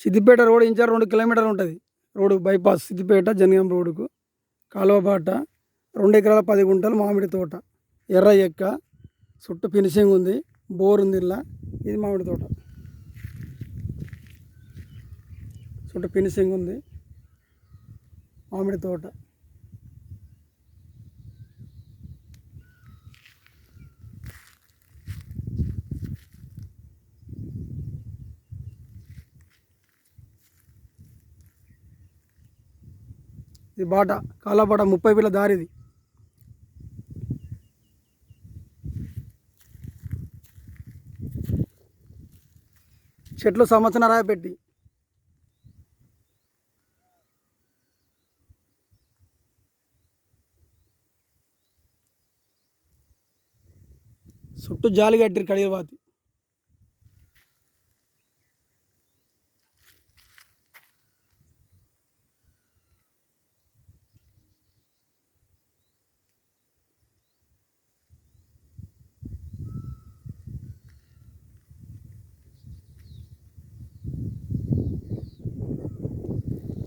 Siddipet road ఇంచారు 2 కిలోమీటర్లు ఉంటుంది. Road bypass Siddipet Jangaon రోడ్డుకు కాలువబాట 2 ఎకరాల 10 గుంటలు మామిడి తోట, ఎర్ర ఎక్క, చుట్టూ ఫినిషింగ్ ఉంది, బోర్ ఉంది. ఇలా ఇది మామిడి తోట, చుట్టూ ఫినిషింగ్ ఉంది, మామిడి తోట. ఇది బాట కాలబాట 30 ఫీట్ల దారిది. చెట్లు సంవత్సరాలు పెట్టి చుట్టూ జాలి కట్టిరు కడియవాతి.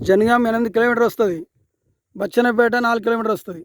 జనగాం 8 కిలోమీటర్ వస్తుంది, బచ్చన్నపేట 4 కిలోమీటర్ వస్తుంది.